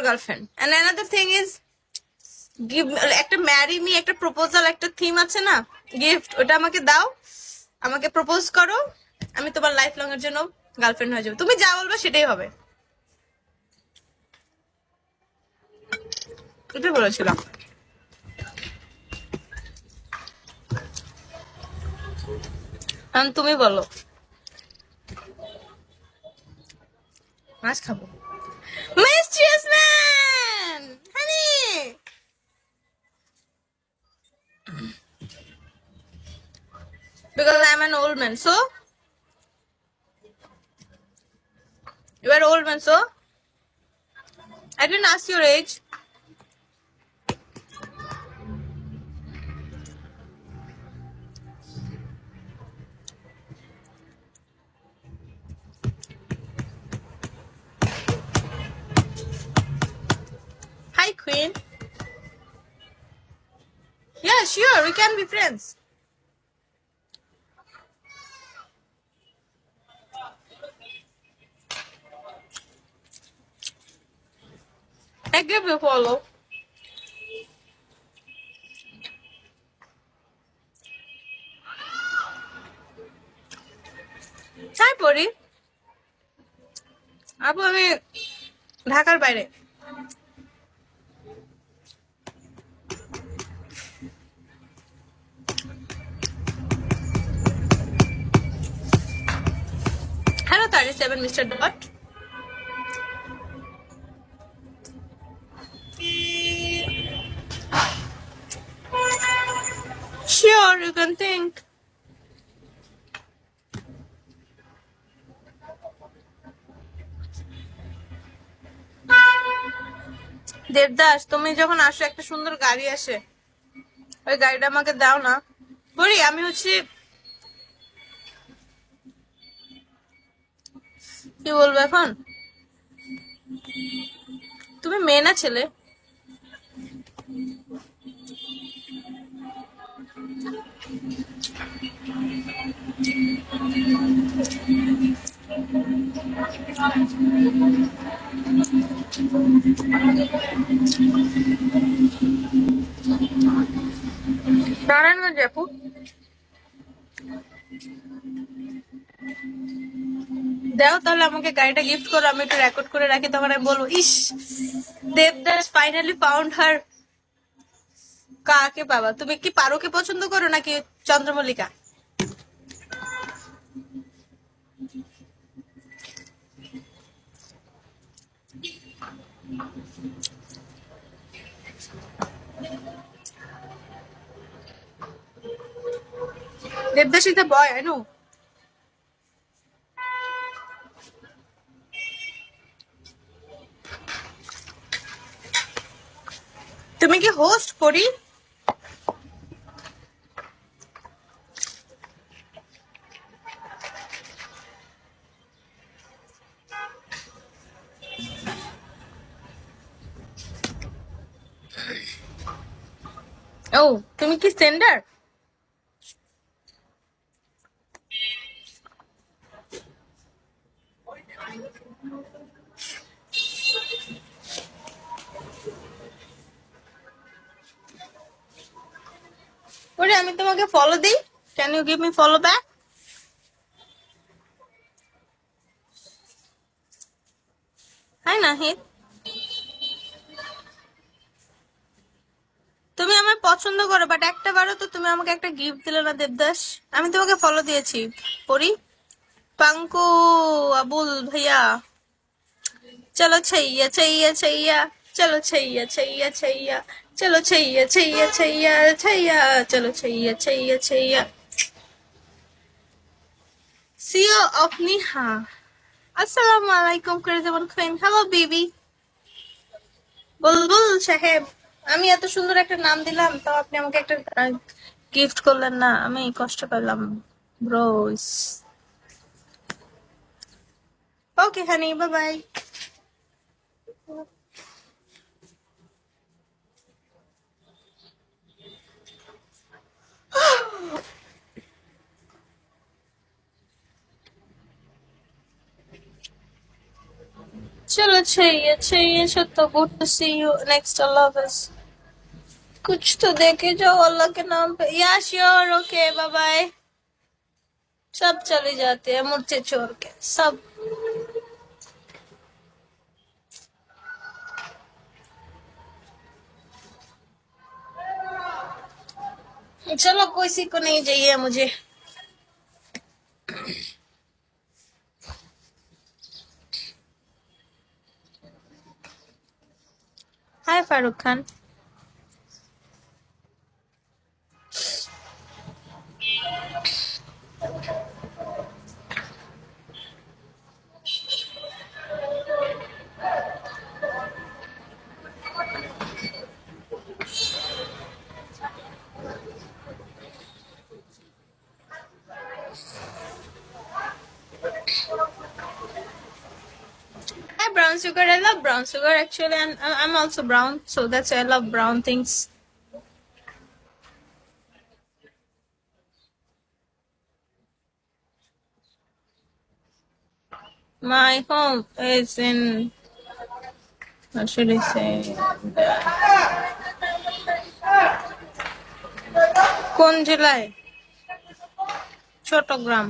Girlfriend and another thing is give একটা marry me একটা proposal একটা থিম আছে না গিফট ওটা আমাকে দাও আমাকে প্রপোজ করো আমি তোমার লাইফ লং এর জন্য গার্লফ্রেন্ড হয়ে যাবো তুমি যা বলবে সেটাই হবে এটাই বলেছিলাম তুমি বলো মাছ খাবো mysterious man honey because I'm an old man so you are old man so I didn't ask your age hi queen yeah sure we can be friends I give you a follow hi পরি আপু আমি ঢাকার বাইরে hello 37 Mr. Dot sure you can think Devdas তুমি যখন আসো একটা সুন্দর গাড়ি আসে ওই গাড়িটা আমাকে দাও না বলি আমি হচ্ছে কি বলবো এখন তুমি মেয়ে না ছেলে নারায়ণগঞ্জ আপু দাও তাহলে আমাকে গাড়িটা গিফট করো আমি একটু রেকর্ড করে রাখি তখন আমি বলবো ইস দেবদাস ফাইনালি ফাউন্ড হার কাকে পাবা তুমি কি পারোকে পছন্দ করো নাকি চন্দ্রমল্লিকা Devdas is the boy I know তুমি কি হোস্ট করি ও তুমি কি সেন্ডার ওরে আমি তোমাকে ফলো দিই can you give me follow back hi Nahid তুমি আমায় পছন্দ করো বাট একটা বারও তো তুমি আমাকে একটা গিফট দিলে না দেবদাস আমি তোমাকে ফলো দিয়েছি পরি পাঙ্কু আবুল ভাইয়া চলো छैया छैया छैया चलो छैया छैया छैया चलो छैया छैया छैया छैया चलो छैया छैया छैया सीओ ऑफ निहा अस्सलाम वालेकुम क्रेजबन क्वीन हेलो बेबी বুলবুল সাহেব আমি এত সুন্দর একটা নাম দিলাম তো আপনি আমাকে একটা গিফট করলেন না আমি কষ্ট পেলাম bros okay honey bye bye चलो चाहिए तो good to see you next अल्लाह हाफिज कुछ तो देके जाओ अल्लाह के नाम पे या श्योर ओके बाय बाय सब चले जाते हैं मुझसे छोड़ के सब चलो किसी को नहीं चाहिए मुझे हाय Farooq Khan Hi, brown sugar. I love brown sugar actually, and I'm also brown, so that's why I love brown things. My home is in, what should I say? কোন জেলায়? চট্টগ্রাম